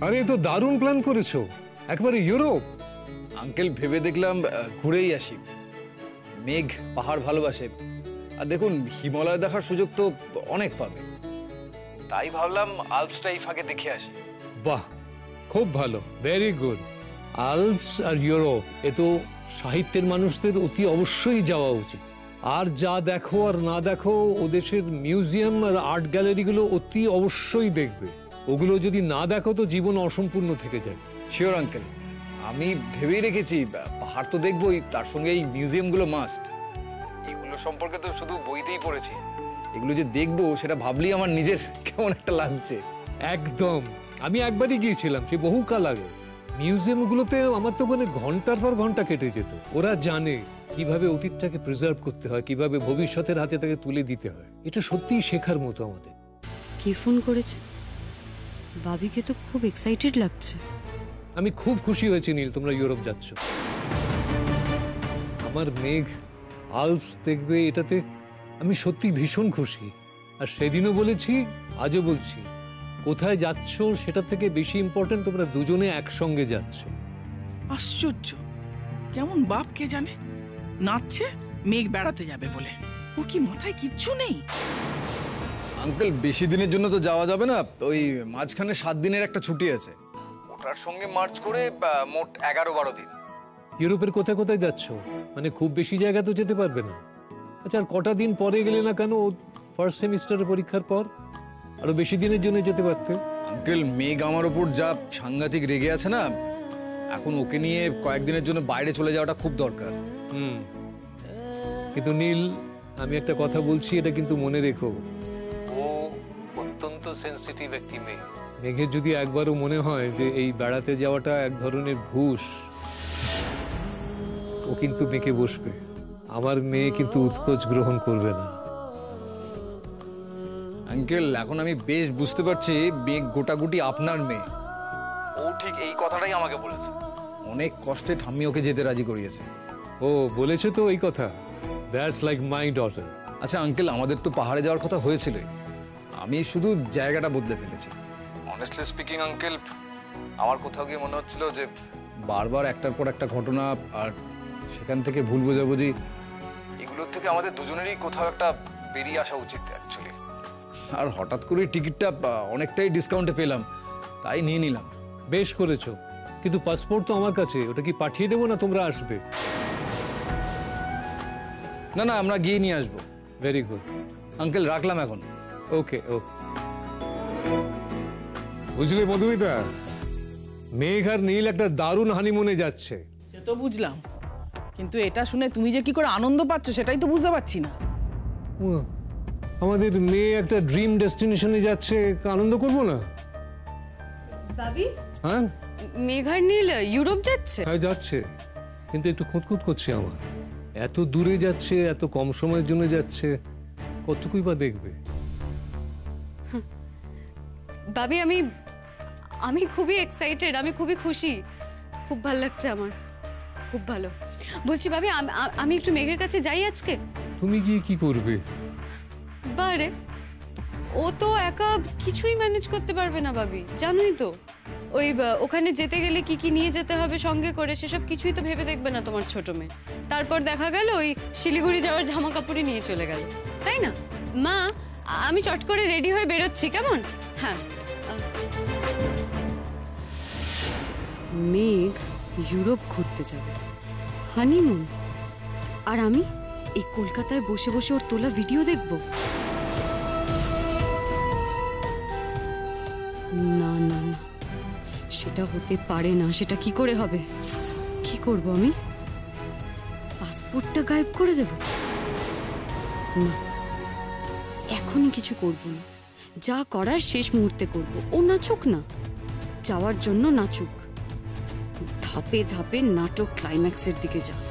আরে এ তো দারুণ প্ল্যান করেছো, একবারে ইউরোপ। আঙ্কেল ভেবে দেখলাম ঘুরেই আসি। মেঘ পাহাড় ভালোবাসে, আর দেখুন হিমালয় দেখার সুযোগ তো অনেক পাবে, তাই ভাবলাম আল্পসটাই ফাঁকে দেখে আসি। বাহ, খুব ভালো, ভেরি গুড। আল্পস আর ইউরোপ এ তো সাহিত্যের মানুষদের অতি অবশ্যই যাওয়া উচিত। আর যা দেখো আর না দেখো, ও দেশের মিউজিয়াম আর আর্ট গ্যালারিগুলো অতি অবশ্যই দেখবে। ওগুলো যদি না দেখো তো জীবন অসম্পূর্ণ থেকে যায়। শিওর আঙ্কেল, আমি ভেবেই রেখেছি পাহাড় তো দেখবই, তার সঙ্গে এই মিউজিয়ামগুলো মাস্ট। এগুলো সম্পর্কে তো শুধু বইতেই পড়েছি, এগুলো যে দেখবো সেটা ভাবলেই আমার নিজের কেমন একটা লাগছে। একদম, আমি একবারই গিয়েছিলাম, সে বহুকাল আগে। মিউজিয়ামগুলোতে আমার তো মানে ঘন্টার পর ঘন্টা কেটে যেত। ওরা জানে কিভাবে অতীতটাকে প্রিজার্ভ করতে হয়, কিভাবে ভবিষ্যতের হাতে তাকে তুলে দিতে হয়। এটা সত্যিই শেখার মতো আমাদের। কে ফোন করেছে? বাবিকে তো খুব এক্সাইটেড লাগছে। আমি খুব খুশি হয়েছি নীল, তোমরা ইউরোপ যাচ্ছ। আমার মেঘ আল্পস দেখবে, এটাতে আমি সত্যি ভীষণ খুশি। আর সেদিনও বলেছি, আজও বলছি, কোথায় যাচ্ছ সেটা থেকে বেশি ইম্পর্টেন্ট তোমরা দুজনে একসঙ্গে যাচ্ছ। আশ্চর্য, কেমন বাপ কে জানে। নাচছে মেঘ বেড়াতে যাবে বলে, ওর কি মাথায় কিচ্ছু নেই? আঙ্কেল বেশি দিনের জন্য তো যাওয়া যাবে না, ওই মাঝখানে 7 দিনের একটা ছুটি আছে, ওটার সঙ্গে মার্চ করে মোট 11-12 দিন। ইউরোপের কোথায় কোথায় যাচ্ছ? মানে খুব বেশি জায়গা তো যেতে পারবে না। আচ্ছা, আর কটা দিন পরে গেলে না কেন? ফার্স্ট সেমিস্টারের পরীক্ষার পর আরো বেশি দিনের জন্য যেতে পারতে। আঙ্কেল মেঘ আমার ওপর যা সাংঘাতিক রেগে আছে না, এখন ওকে নিয়ে কয়েকদিনের জন্য বাইরে চলে যাওয়াটা খুব দরকার। কিন্তু নীল, আমি একটা কথা বলছি, এটা কিন্তু মনে রেখো, ও অত্যন্ত সেনসিটিভ একটি মেয়ে। মেঘের যদি একবারও মনে হয় যে এই বেড়াতে যাওয়াটা এক ধরনের ঘুষ, ও কিন্তু মেঘে বসবে। আমার মেয়ে কিন্তু উৎকোচ গ্রহণ করবে না। আঙ্কেল এখন আমি বেশ বুঝতে পারছি মেঘ গোটাগুটি আপনার মেয়ে। ও ঠিক এই কথাটাই আমাকে বলেছে, অনেক কষ্টে ঠাম্মি ওকে যেতে রাজি করিয়েছে। ও বলেছে তো এই কথা, দ্যাটস লাইক মাই ডটার। আচ্ছা আঙ্কেল, আমাদের তো পাহাড়ে যাওয়ার কথা হয়েছিলই, আমি শুধু জায়গাটা বদলে ফেলেছি। অনেস্টলি স্পিকিং আঙ্কেল, আমার কোথাও গিয়ে মনে হচ্ছিল যে বারবার একটার পর একটা ঘটনা, আর সেখান থেকে ভুল বোঝাবুঝি, এগুলোর থেকে আমাদের দুজনেরই কোথাও একটা বেরিয়ে আসা উচিত অ্যাকচুয়ালি। আর হঠাৎ করে টিকিটটা অনেকটাই ডিসকাউন্টে পেলাম, তাই নিয়ে নিলাম। বেশ করেছো, কিন্তু পাসপোর্ট তো আমার কাছে, ওটা কি পাঠিয়ে দেবো না তোমরা আসবে? না না, আমরা গিয়ে নিয়ে আসবো। ভেরি গুড আঙ্কেল, রাখলাম এখন। ওকে ওকে। বুঝলে মধুমিতা, মেঘ আর নীল একটা দারুণ হানিমুনে যাচ্ছে। সে তো বুঝলাম, কিন্তু এটা শুনে তুমি যে কি করে আনন্দ পাচ্ছ সেটাই তো বুঝতে পারছি না। আমাদের মেয়ে একটা ড্রিম ডেস্টিনেশনে যাচ্ছে, আনন্দ করবো না? বাবি, হ্যাঁ মেঘার নীল ইউরোপ যাচ্ছে? হ্যাঁ যাচ্ছে, কিন্তু একটু খুঁতখুত করছে আমার। এত দূরে যাচ্ছে, এত কম সময়ের জন্য যাচ্ছে, কতটুকুই বা দেখবে। বাবি, আমি খুবই এক্সাইটেড, আমি খুবই খুশি, খুব ভালো লাগছে আমার, খুব ভালো। বলছি বাবি, আমি একটু মেঘের কাছে যাই আজকে। তুমি গিয়ে কি করবে? বারে, ও তো একা কিছুই ম্যানেজ করতে পারবে না বাবি, জানোই তো। ওই ওখানে যেতে গেলে কি কি নিয়ে যেতে হবে সঙ্গে করে, সেসব কিছুই তো ভেবে দেখবে না তোমার ছোট মেয়ে। তারপর দেখা গেল ওই শিলিগুড়ি যাওয়ার জামা কাপড়ই নিয়ে চলে গেল, তাই না? মা, আমি চট করে রেডি হয়ে বেরোচ্ছি, কেমন? হ্যাঁ। মেঘ ইউরোপ ঘুরতে যাবে, হানিমুন, আর আমি এই কলকাতায় বসে বসে ওর তোলা ভিডিও দেখব? না না না, সেটা হতে পারে না। সেটা কি করে হবে? কি করব আমি? পাসপোর্টটা গায়েব করে দেব? না, এখনই কিছু করব না। যা করার শেষ মুহূর্তে করব। ও নাচুক না, যাওয়ার জন্য নাচুক, ধাপে ধাপে নাটক ক্লাইম্যাক্সের দিকে যাক।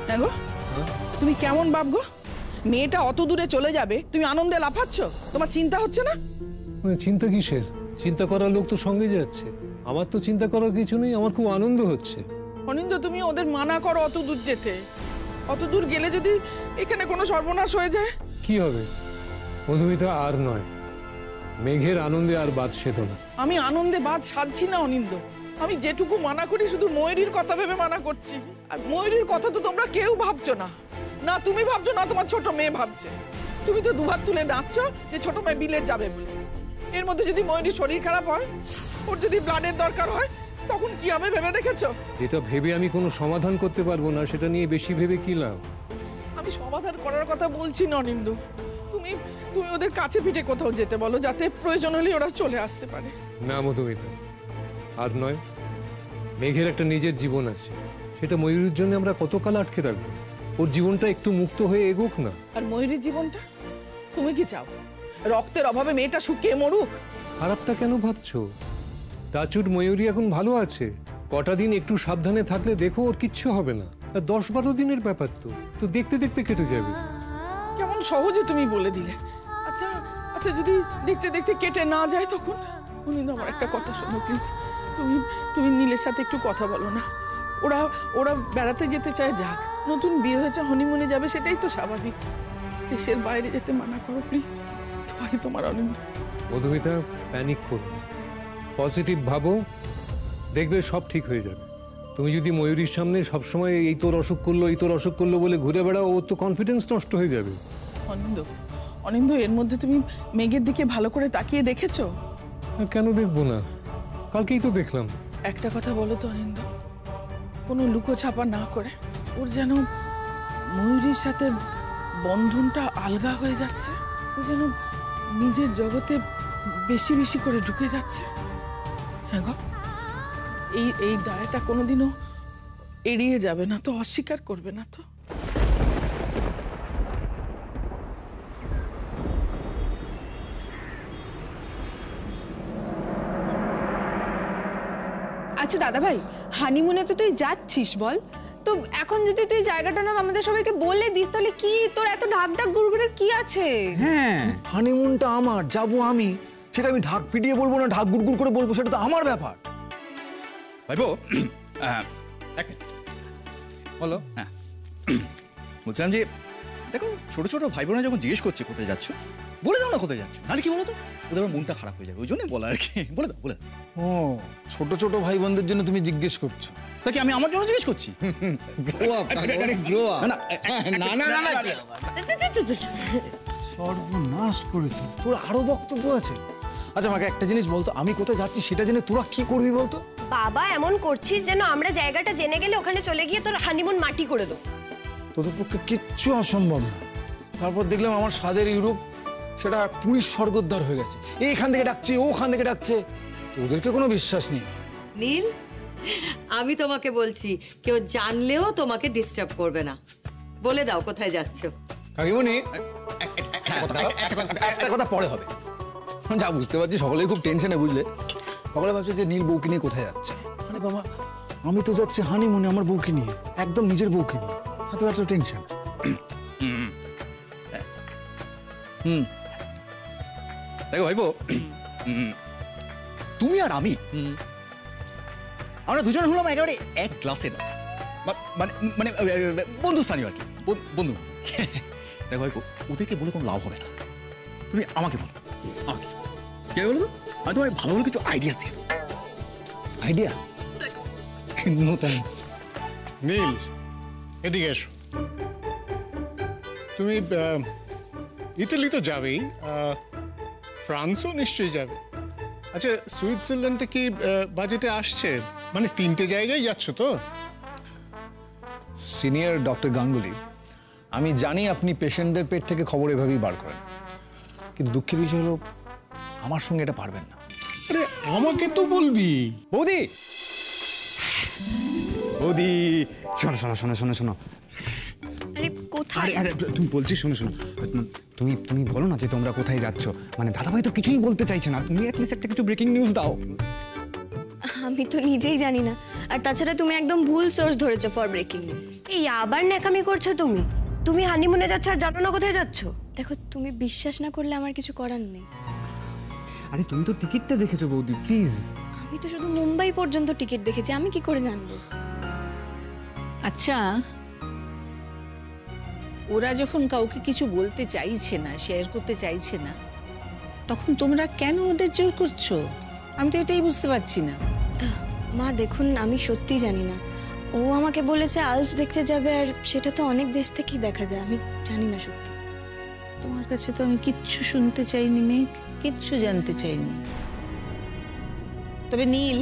হ্যাঁ গো, তুমি কেমন বাপ গো? মেয়েটা অত দূরে চলে যাবে, তুমি আনন্দে লাফাচ্ছ, তোমার চিন্তা হচ্ছে না? চিন্তা কিসের? চিন্তা করার লোক তো সঙ্গে যাচ্ছে, আমার তো চিন্তা করার কিছু নেই, আমার খুব আনন্দ হচ্ছে। অনিন্দ, তুমি ওদের মানা করো অত দূর যেতে। অত দূর গেলে যদি এখানে কোনো সর্বনাশ হয়ে যায়? কি হবে মধুমিতা? আর নয়, মেঘের আনন্দে আর বাদ সেতো না। আমি আনন্দে বাদ সাধছি না অনিন্দ। আমি যেটুকু মানা করি শুধু ময়ূরীর কথা ভেবে মানা করছি। আর ময়ূরীর কথা তো তোমরা কেউ ভাবছো না। না তুমি ভাবছো, না তোমার ছোট মেয়ে ভাবছে। তুমি তো দুহাত তুলে নাচছো যে ছোট মেয়ে বিলে যাবে বলে। এর মধ্যে যদি ময়ূরীর শরীর খারাপ হয়, ওর যদি ব্লাডের দরকার হয়, তখন কি হবে ভেবে দেখেছো? যেটা ভেবে আমি কোনো সমাধান করতে পারবো না সেটা নিয়ে বেশি ভেবে কি লাভ? আমি সমাধান করার কথা বলছি না অনিন্দ। তুমি তুমি ওদের কাছে পিঠে কোথাও যেতে বলো, যাতে প্রয়োজন হলে ওরা চলে আসতে পারে। না মধুমিতা, আর নয়। মেঘের একটা নিজের জীবন আছে, সেটা ময়ূরের জন্য আমরা কতকাল আটকে রাখবো? ওর জীবনটা একটু মুক্ত হয়ে এগোক না। আর ময়ূরীর জীবনটা তুমি কি চাও রক্তের অভাবে মেয়েটা শুকিয়ে মরুক? খারাপটা কেন ভাবছো? টাচুর ময়ূরী এখন ভালো আছে। কটা দিন একটু সাবধানে থাকলে দেখো ওর কিচ্ছু হবে না। 10-12 দিনের ব্যাপার তো তো দেখতে দেখতে কেটে যাবে। কেমন সহজে তুমি বলে দিলে। আচ্ছা আচ্ছা, যদি দেখতে দেখতে কেটে না যায় তখন? অনিন্দ, আমার একটা কথা শোনো প্লিজ। তুমি তুমি নীলের সাথে একটু কথা বলো না। ওরা ওরা বেড়াতে যেতে চায়, যাক। নতুন বিয়ে হয়েছে, হনিমুনে যাবে, সেটাই তো স্বাভাবিক। দেশের বাইরে যেতে মানা করো প্লিজ। তোমার অনিন্দ। মধুমিতা, প্যানিক করো, পজিটিভ ভাবো, দেখবে সব ঠিক হয়ে যাবে। তুমি যদি ময়ূরীর সামনে সবসময় এই তোর অসুখ করলো, এই তোর অসুখ করলো বলে ঘুরে বেড়াও, ওর তো কনফিডেন্স নষ্ট হয়ে যাবে। অনিন্দ, অনিন্দ, এর মধ্যে তুমি মেঘের দিকে ভালো করে তাকিয়ে দেখেছো? কেন দেখবো না? কালকেই তো দেখলাম। একটা কথা বলো তো অনিন্দ, কোনো লুকোছাপা না করে ওর যেন ময়ূরীর সাথে বন্ধনটা আলগা হয়ে যাচ্ছে। ও যেন নিজের জগতে বেশি বেশি করে ঢুকে যাচ্ছে। হ্যাঁ গো, এই দায়টা কোনোদিনও এড়িয়ে যাবে না তো, অস্বীকার করবে না তো? আচ্ছা দাদা ভাই, হানিমুনে তো তুই যাচ্ছিস বল, তো এখন যদি তুই জায়গাটার নাম আমাদের সবাইকে বলে দিস, তাহলে কি তোর এত ঢাক ঢাক গুড়গুড়ের কি আছে? হ্যাঁ, হানিমুনটা আমার, যাবো আমি। সেটা আমি ঢাক পিটিয়ে বলবো না ঢাক গুড়গুড় করে বলবো, সেটা তো আমার ব্যাপার। ভাইবো, এক মিনিট বলো। হ্যাঁ, বলছিলাম যে দেখো, ছোট ছোট ভাই বোনা যখন জিজ্ঞেস করছে কোথায় যাচ্ছ, বলে দাও না কোথায় যাচ্ছ। নাহলে কি বলো তো, ওদের আবার মনটা খারাপ হয়ে যাবে, ওই জন্যই বলা আর কি। বলে দাও, বলে দাও। ও, ছোট ছোট ভাই বোনদের জন্য তুমি জিজ্ঞেস করছো? তা কি আমি আমার জন্য জিজ্ঞেস করছি? সর্বনাশ করেছে। তোর আরো বক্তব্য আছে? আচ্ছা আমাকে একটা জিনিস বলতো, আমি কোথায় যাচ্ছি সেটা জেনে তোরা কি করবি বলতো? বাবা এমন করছিস যেন আমরা জায়গাটা জেনে গেলে ওখানে চলে গিয়ে তোর হানিমুন মাটি করে দেবো। তোদের পক্ষে কিচ্ছু অসম্ভব না। তারপর দেখলাম আমার স্বাদের ইউরোপ সেটা পুরীর স্বর্গদ্বার হয়ে গেছে। এইখান থেকে ডাকছে, ওখান থেকে ডাকছে। তোদেরকে কোনো বিশ্বাস নেই। নীল, আমি তোমাকে বলছি, কেউ জানলেও তোমাকে ডিস্টার্ব করবে না। বলে দাও কোথায় যাচ্ছ। কাকিমণি, একটা কথা পরে হবে। যা বুঝতে পারছি সকলেই খুব টেনশনে, বুঝলে? সকলে ভাবছে যে নীল বউকে নিয়ে কোথায় যাচ্ছে। আরে বাবা, আমি তো যাচ্ছি হানিমুনে আমার বউকে নিয়ে, একদম নিজের বউকে নিয়ে। এত এত টেনশন। দেখো ভাইবো, তুমি আর আমি, আমরা দুজন হলাম একেবারে এক ক্লাসের, মানে মানে বন্ধুস্থানীয় আর কি, বন্ধু। দেখো ভাইবো, ওদেরকে বলে কোনো লাভ হবে না। তুমি আমাকে বলো, আমাকে কে বলো তো, আমি তোমায় ভালো ভালো কিছু আইডিয়া দিয়ে দেবো। আইডিয়া? No thanks. নীল, এদিকে এসো। তুমি ইটালি তো যাবেই, ফ্রান্সও নিশ্চয়ই যাবে। আচ্ছা, সুইজারল্যান্ডে কি বাজেটে আসছে? মানে 3টে জায়গায় যাচ্ছ তো? সিনিয়র ডক্টর গাঙ্গুলি, আমি জানি আপনি পেশেন্টদের পেট থেকে খবর এভাবেই বার করেন, কিন্তু দুঃখের বিষয় হলো আমার সঙ্গে এটা পারবেন না। আরে আমাকে তো বলবি। বৌদি, বৌদি, শোনো শোনো শোনো শোনো শোনো। আরে কোথায়? আরে তুমি বলছি, শোনো শোনো, তুমি তুমি বলো না যে তোমরা কোথায় যাচ্ছ। মানে দাদাভাই তো কিছুই বলতে চাইছে না, তুমি অ্যাটলিস্ট একটা কিছু ব্রেকিং নিউজ দাও। আমি তো নিজেই জানি না, আর তাছাড়া তুমি একদম ভুল সোর্স ধরেছো ফর ব্রেকিং। এই আবার ন্যাকামি করছো তুমি। তুমি হানিমুনে যাচ্ছ আর জানো না কোথায় যাচ্ছ। দেখো, তুমি বিশ্বাস না করলে আমার কিছু করার নেই। আরে তুমি তো টিকিটটা দেখেছো বৌদি, প্লিজ। আমি তো শুধু মুম্বাই পর্যন্ত টিকিট দেখেছি, আমি কি করে জানবো? আচ্ছা, ওরা যখন কাউকে কিছু বলতে চাইছে না, শেয়ার করতে চাইছে না, তখন তোমরা কেন ওদের জোর করছো? আমি তো এটাই বুঝতে পারছি না। মা দেখুন, আমি সত্যিই জানি না। ও আমাকে বলেছে আলস দেখতে যাবে, আর সেটা তো অনেক দেশ থেকেই দেখা যায়। আমি জানি না সত্যি। তোমার কাছে তো আমি কিচ্ছু শুনতে চাইনি মেঘ, কিচ্ছু জানতে চাইনি। তবে নীল,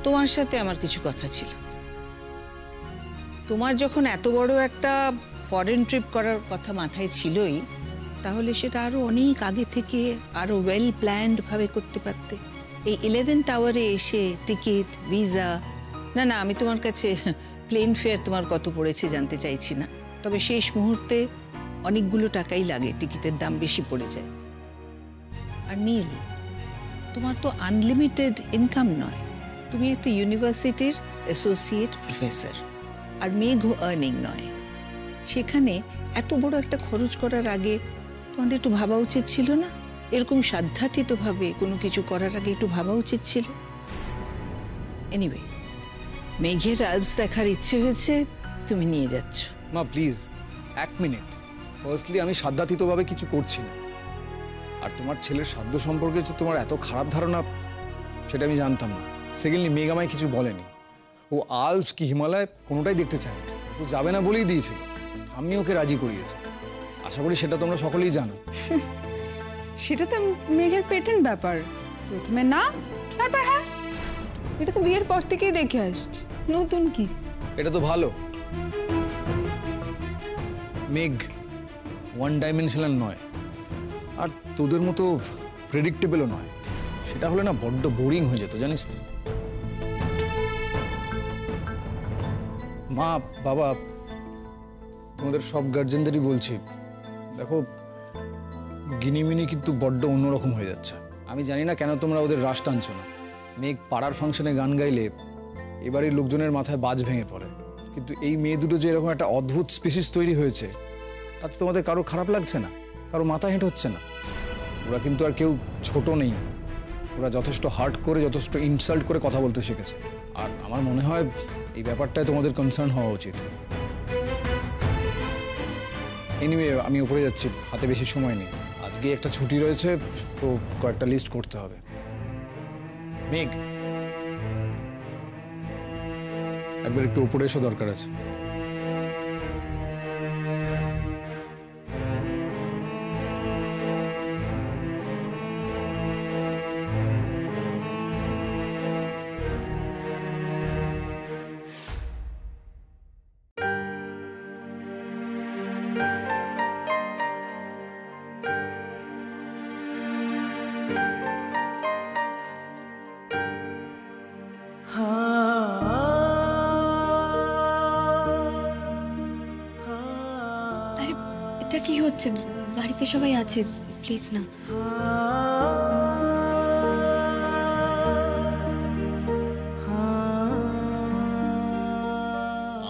তোমার সাথে আমার কিছু কথা ছিল। তোমার যখন এত বড় একটা ফরেন ট্রিপ করার কথা মাথায় ছিলই, তাহলে সেটা আরো অনেক আগে থেকে আরো ওয়েল প্ল্যান্ড ভাবে করতে পারতে। এই 11th আওয়ারে এসে টিকিট, ভিসা, না আমি তোমার কাছে প্লেন ফেয়ার তোমার কত পড়েছে জানতে চাইছি না, তবে শেষ মুহূর্তে অনেকগুলো টাকাই লাগে, টিকিটের দাম বেশি পড়ে যায়। আর নীল, তোমার তো আনলিমিটেড ইনকাম নয়, তুমি একটা ইউনিভার্সিটির অ্যাসোসিয়েট প্রফেসর, আর মেঘ আর্নিং নয়। সেখানে এত বড় একটা খরচ করার আগে তোমাদের একটু ভাবা উচিত ছিল না? এরকম সাধ্যাতীতভাবে কোনো কিছু করার আগে একটু ভাবা উচিত ছিল। এনিওয়ে, মেঘের আলপস দেখার ইচ্ছে হয়েছে, তুমি নিয়ে যাচ্ছ। মা প্লিজ 1 মিনিট। ফার্স্টলি আমি সাধ্যাতীতভাবে কিছু করছি না, আর তোমার ছেলের সাধ্য সম্পর্কে যে তোমার এত খারাপ ধারণা সেটা আমি জানতাম না। সেকেন্ডলি মেঘ আমায় কিছু বলেনি, ও আলপস কি হিমালয় কোনোটাই দেখতে চায় না, ও যাবে না বলেই দিয়েছিল। আমি ওকে রাজি করিয়েছি, আশা করি সেটা তোমরা সকলেই জানো। সেটা তো মেঘের পেটেন্ট ব্যাপার, প্রথমে না তারপর হ্যাঁ। এটা তো বিয়ের পর থেকেই দেখে আসছি, নতুন কি? এটা তো ভালো। মেঘ ওয়ান ডাইমেনশনাল নয়, আর তোদের মতো প্রেডিক্টেবলও নয়। সেটা হলে না বড্ড বোরিং হয়ে যেত, জানিস তো। মা বাবা, তোমাদের সব গার্জেনদেরই বলছি, দেখো গিনিমিনি কিন্তু বড্ড অন্যরকম হয়ে যাচ্ছে। আমি জানি না কেন তোমরা ওদের রাশ টানছো না। মেঘ পাড়ার ফাংশনে গান গাইলে এবারের লোকজনের মাথায় বাজ ভেঙে পড়ে, কিন্তু এই মেয়ে দুটো যে এরকম একটা অদ্ভুত স্পিসিস তৈরি হয়েছে, তাতে তোমাদের কারো খারাপ লাগছে না, কারো মাথা হেঁট হচ্ছে না। ওরা কিন্তু আর কেউ ছোট নেই, ওরা যথেষ্ট হার্ট করে, যথেষ্ট ইনসাল্ট করে কথা বলতে শিখেছে। আর আমার মনে হয় এই ব্যাপারটায় তোমাদের কনসার্ন হওয়া উচিত। এনিওয়ে, আমি উপরে যাচ্ছি, হাতে বেশি সময় নেই। আজকে একটা ছুটি রয়েছে, তো কয়েকটা লিস্ট করতে হবে। মেঘ, একবার একটু উপরে এসো, দরকার আছে। আরে এটা কি হচ্ছে? বাড়িতে সবাই আছে, প্লিজ না।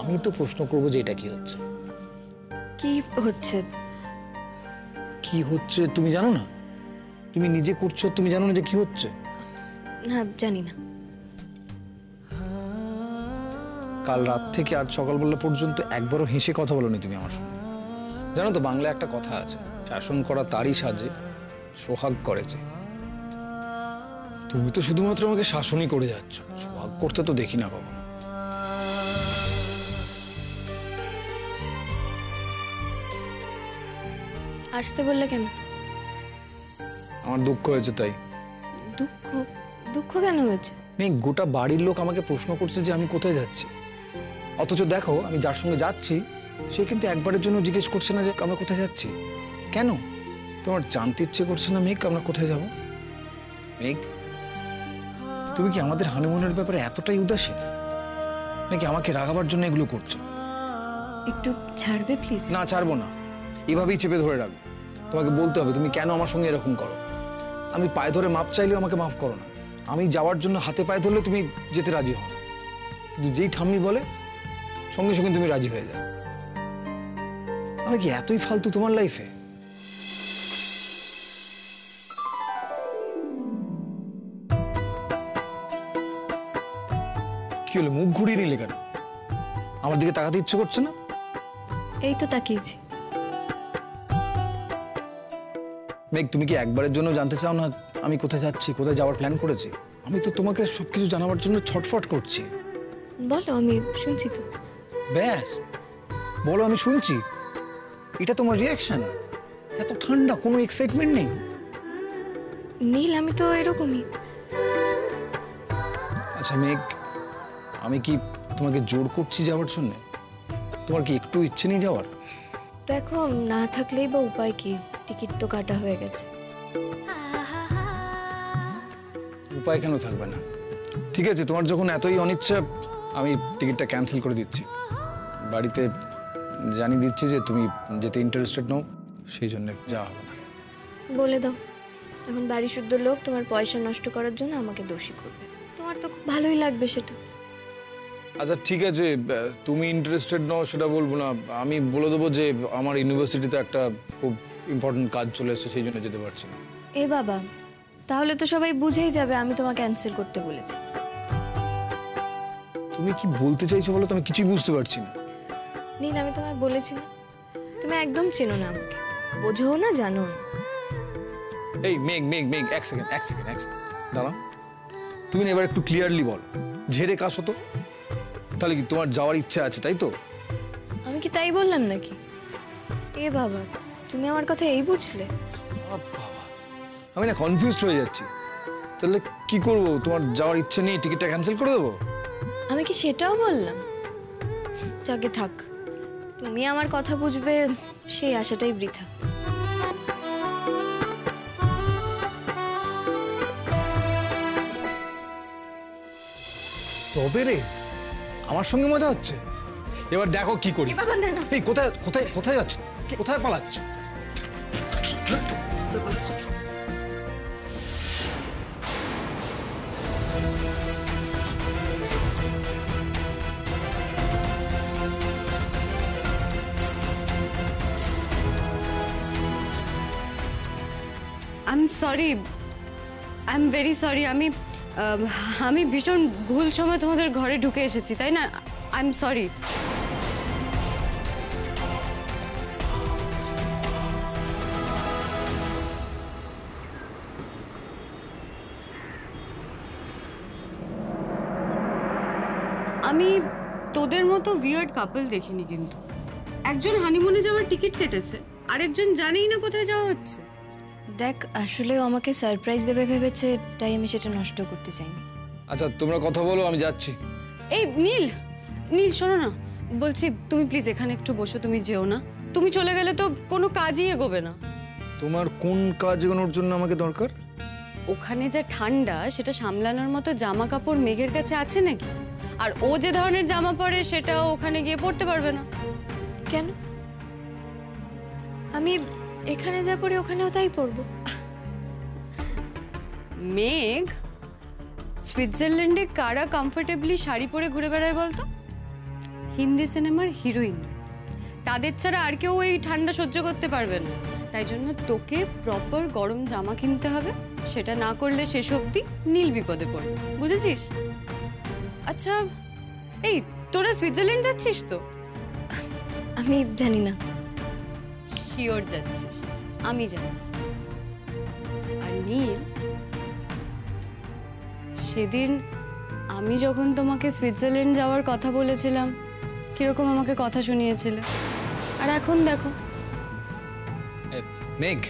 আমি তো প্রশ্ন করবো যে এটা কি হচ্ছে। কি হচ্ছে? কি হচ্ছে তুমি জানো না? তুমি নিজে করছো, তুমি জানো না যে কি হচ্ছে? না, জানি না। কাল রাত থেকে আজ সকালবেলা পর্যন্ত একবারও হেসে কথা বলোনি তুমি আমার সঙ্গে। জানো তো, বাংলায় একটা কথা আছে, শাসন করা তারই সাজে, সোহাগ করেছে। তুমি তো শুধুমাত্র আমাকে শাসনই করে যাচ্ছ, সোহাগ করতে তো দেখি না বাবা। আসতে বললে কেন? আমার দুঃখ হয়েছে তাই। দুঃখ? দুঃখ কেন হয়েছে? মেয়ে, গোটা বাড়ির লোক আমাকে প্রশ্ন করছে যে আমি কোথায় যাচ্ছি, অথচ দেখো আমি যার সঙ্গে যাচ্ছি সে কিন্তু একবারের জন্য জিজ্ঞেস করছে না যে আমরা কোথায় যাচ্ছি। কেন? তোমার জানতে ইচ্ছে করছে না মেঘ আমরা কোথায় যাব? মেঘ, তুমি কি আমাদের হানিমুনের ব্যাপারে এতটাই উদাসীন, নাকি আমাকে রাগাবার জন্য এগুলো করছো? একটু ছাড়বে প্লিজ? না, ছাড়বো না, এভাবেই চেপে ধরে রাখবো। তোমাকে বলতে হবে তুমি কেন আমার সঙ্গে এরকম করো। আমি পায়ে ধরে মাপ চাইলেও আমাকে মাফ করো না, আমি যাওয়ার জন্য হাতে পায়ে ধরলে তুমি যেতে রাজি হও, কিন্তু যেই ঠাম্মি বলে সঙ্গে সঙ্গে তুমি রাজি হয়ে যাও। আমি কি এতই ফালতু তোমার লাইফে? কি হলো, মুখ ঘুরিয়ে নিলে কেন? আমার দিকে তাকাতে ইচ্ছে করছে না? এই তো তাকিয়েছি। মেঘ, তুমি কি একবারের জন্য জানতে চাও না আমি কোথায় যাচ্ছি, কোথায় যাওয়ার প্ল্যান করেছি? আমি তো তোমাকে সবকিছু জানাবার জন্য ছটফট করছি। বলো, আমি শুনছি তো। ব্যাস বলো, আমি শুনছি। এটা তোমার রিয়াকশন? এত ঠান্ডা, কোনো এক্সাইটমেন্ট নেই? নীল, আমি তো এরকমই। আচ্ছা মেঘ, আমি কি তোমাকে জোর করছি যাওয়ার জন্য? তোমার কি একটু ইচ্ছে নেই যাওয়ার? দেখো, না থাকলেই বা উপায় কি? টিকিট তো কাটা হয়ে গেছে। উপায় কেন থাকবে না? ঠিক আছে, তোমার যখন এতই অনিচ্ছা, আমি টিকিটটা ক্যান্সেল করে দিচ্ছি। বাড়িতে জানিয়ে দিচ্ছি যে তুমি যেতে ইন্টারেস্টেড নও, সেই জন্য যাওয়া হবে না। বলে দাও, এখন বাড়ি শুদ্ধ লোক তোমার পয়সা নষ্ট করার জন্য আমাকে দোষী করবে। তোমার তো খুব ভালোই লাগবে সেটা। আচ্ছা ঠিক আছে, তুমি ইন্টারেস্টেড নও সেটা বলবো না, আমি বলে দেবো যে আমার ইউনিভার্সিটিতে একটা খুব ইম্পর্টেন্ট কাজ চলে এসেছে, সেই জন্য যেতে পারছি না। এ বাবা, তাহলে তো সবাই বুঝেই যাবে আমি তোমাকে ক্যান্সেল করতে বলেছি। তুমি কি বলতে চাইছো বলো তো, আমি কিছুই বুঝতে পারছি না। নীল, আমি তোমায় বলেছি না, তুমি একদম চেনো না আমাকে, বোঝো না, জানো না। এই মেঘ মেঘ মেঘ, এক সেকেন্ড দাঁড়াও। তুমি না এবার একটু ক্লিয়ারলি বলো, ঝেড়ে কাশো তো। তাহলে কি তোমার যাওয়ার ইচ্ছা আছে, তাই তো? আমি কি তাই বললাম নাকি? এ বাবা, তুমি আমার কথা এই বুঝলে? বাবা, আমি না কনফিউজড হয়ে যাচ্ছি। তাহলে কি করব? তোমার যাওয়ার ইচ্ছে নেই, টিকিটটা ক্যান্সেল করে দেবো? আমি কি সেটাও বললাম? যাকে থাক, তুমি আমার কথা বুঝবে সেই আশাটাই বৃথা। তবে রে, আমার সঙ্গে মজা হচ্ছে। এবার দেখো কি করি। এই কোথায় কোথায় কোথায় যাচ্ছ? কোথায় পালাচ্ছ? I am sorry, I am very sorry. আমি ভীষণ ভুল সময় তোমাদের ঘরে ঢুকে এসেছি, তাই না? I am sorry. আমি তোদের মতো উইয়ার্ড কাপল দেখিনি, কিন্তু একজন হানিমুনে যাওয়ার টিকিট কেটেছে, আরেকজন জানেই না কোথায় যাওয়া হচ্ছে। দেখ, আসলেও আমাকে সারপ্রাইজ দেবে ভেবেছে, তাই আমি সেটা নষ্ট করতে চাইনি। আচ্ছা তোমরা কথা বলো, আমি যাচ্ছি। এই নীল, নীল শোনো না, বলছি তুমি প্লিজ এখানে একটু বসো, তুমি যেও না। তুমি চলে গেলে তো কোনো কাজই এগোবে না। তোমার কোন কাজ এগোনোর জন্য আমাকে দরকার? ওখানে যা ঠান্ডা, সেটা সামলানোর মতো জামা কাপড় মেঘের কাছে আছে নাকি? আর ও যে ধরনের জামা পরে সেটাও ওখানে গিয়ে পরতে পারবে না। কেন? আমি এখানে যা পরে ওখানেও তাই পরবো। মেঘ, সুইজারল্যান্ডে কারা কমফোর্টেবলি শাড়ি পরে ঘুরে বেড়ায় বলতো? হিন্দি সিনেমার হিরোইন। তাদের ছাড়া আর কেউ এই ঠান্ডা সহ্য করতে পারবে না। তাই জন্য তোকে প্রপার গরম জামা কিনতে হবে, সেটা না করলে শেষ অবধি নীল বিপদে পড়বে, বুঝেছিস? আচ্ছা, এই তোরা সুইজারল্যান্ড যাচ্ছিস তো? আমি জানি না। শিওর যাচ্ছিস? আমি জানি। আর নীল, সেদিন আমি যখন তোমাকে সুইজারল্যান্ড যাওয়ার কথা বলেছিলাম, কিরকম আমাকে কথা শুনিয়েছিলে, আর এখন দেখো। মেঘ,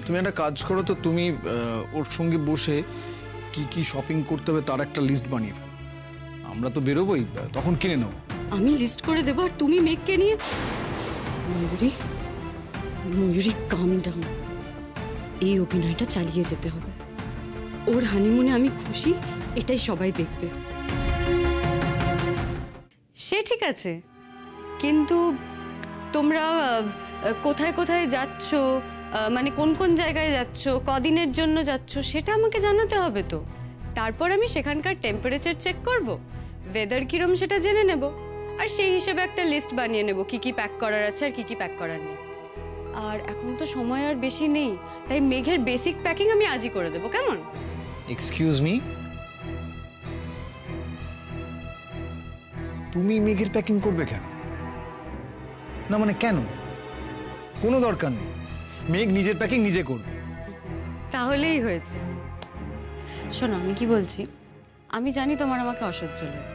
তুমি একটা কাজ করো তো, তুমি ওর সঙ্গে বসে কি কি শপিং করতে হবে তার একটা লিস্ট বানিয়ে ফেলো। আমরা তো বেরোবোই, তখন কিনে নেবো। আমি লিস্ট করে দেবো আর তুমি মেঘকে নিয়ে? ময়ূরী, ময়ূরী, কাম ডাউন। এই অভিনয়টা চালিয়ে যেতে হবে। ওর হানিমুনে আমি খুশি, এটাই সবাই দেখবে। সে ঠিক আছে, কিন্তু তোমরা কোথায় কোথায় যাচ্ছ, মানে কোন কোন জায়গায় যাচ্ছ, কদিনের জন্য যাচ্ছ, সেটা আমাকে জানাতে হবে তো। তারপর আমি সেখানকার টেম্পারেচার চেক করব, ওয়েদার কিরম সেটা জেনে নেব, আর সেই হিসেবে একটা লিস্ট বানিয়ে নেব কি কি প্যাক করার আছে আর কি কি প্যাক করার নেই। আর এখন তো সময় আর বেশি নেই, তাই মেঘের বেসিক প্যাকিং আমি আজই করে দেবো, কেমন? এক্সকিউজ মি, তুমি মেঘের প্যাকিং করবে কেন? না মানে কেন? কোনো দরকার নেই, মেঘ নিজের প্যাকিং নিজে করবে। তাহলেই হয়েছে। শোনো, আমি কি বলছি, আমি জানি তোমার আমাকে অসহ্য লাগে,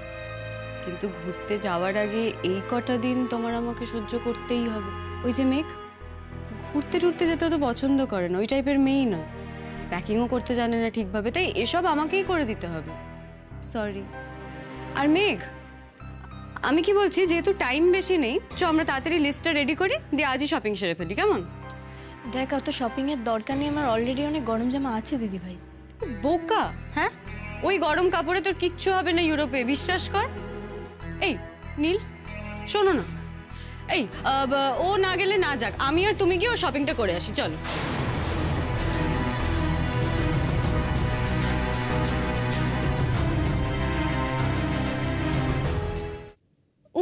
কিন্তু ঘুরতে যাওয়ার আগে এই কটা দিন তোমার আমাকে সহ্য করতেই হবে। ওই যে মেঘ ঘুরতে টুরতে যেতে তো পছন্দ করে না, ওই টাইপের মেয়েই নয়, প্যাকিংও করতে জানে না ঠিকভাবে, তাই এসব আমাকেই করে দিতে হবে। সরি। আর মেঘ, আমি কি বলছি, যেহেতু টাইম বেশি নেই, আমরা তাড়াতাড়ি লিস্টটা রেডি করি, দিয়ে আজই শপিং সেরে ফেলি, কেমন? দেখ, অত শপিংয়ের দরকার নেই, আমার অলরেডি অনেক গরম জামা আছে দিদি ভাই। বোকা, হ্যাঁ? ওই গরম কাপড়ে তোর কিচ্ছু হবে না ইউরোপে, বিশ্বাস কর। এই নীল, শোনো না, এই ও না গেলে না যাক, আমি আর তুমি গিয়ে ও শপিংটা করে আসি, চলো।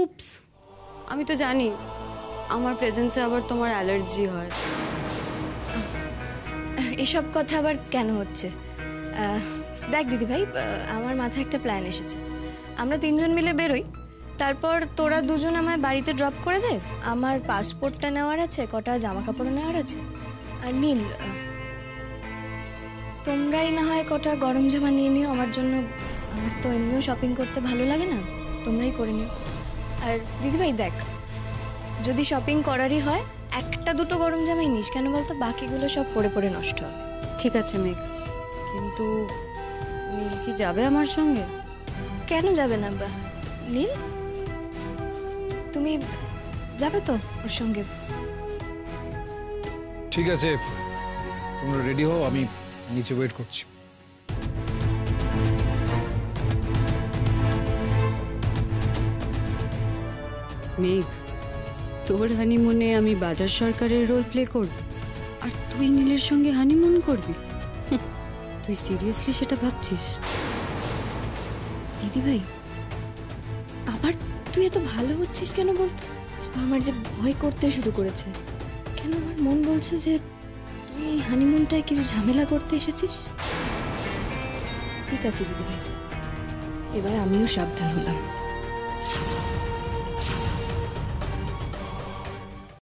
উপস, আমি তো জানি আমার প্রেজেন্সে আবার তোমার অ্যালার্জি হয়। এসব কথা আবার কেন হচ্ছে? দেখ দিদি ভাই, আমার মাথায় একটা প্ল্যান এসেছে। আমরা তিনজন মিলে বেরোই, তারপর তোরা দুজন আমায় বাড়িতে ড্রপ করে দে। আমার পাসপোর্টটা নেওয়ার আছে, কটা জামা কাপড় নেওয়ার আছে। আর নীল, তোমরাই না হয় কটা গরম জামা নিয়ে নিও আমার জন্য। আমার তো এমনিও শপিং করতে ভালো লাগে না, তোমরাই করে নিও। আর দিদিভাই দেখ, যদি শপিং করারই হয় একটা দুটো গরম জামাই নিস, কেন বলতো? বাকিগুলো সব পরে পরে নষ্ট হবে। ঠিক আছে মেঘ, কিন্তু নীল কি যাবে আমার সঙ্গে? কেন যাবে না? নীল, তুমি যাবে তো ওর সঙ্গে? ঠিক আছে, তোমরা রেডি হও, আমি নিচে ওয়েট করছি। মেঘ, তোর হানিমুনে আমি বাজার সরকারের রোল প্লে করব, আর তুই নীলের সঙ্গে হানিমুন করবি? তুই সিরিয়াসলি সেটা ভাবছিস? দিদি ভাই, আবার তুই এত ভালো হচ্ছিস কেন বলতো? আমার যে ভয় করতে শুরু করেছে। কেন আমার মন বলছে যে তুই এই হানিমুনটায় কিছু ঝামেলা করতে এসেছিস। ঠিক আছে দিদি ভাই, এবার আমিও সাবধান হলাম।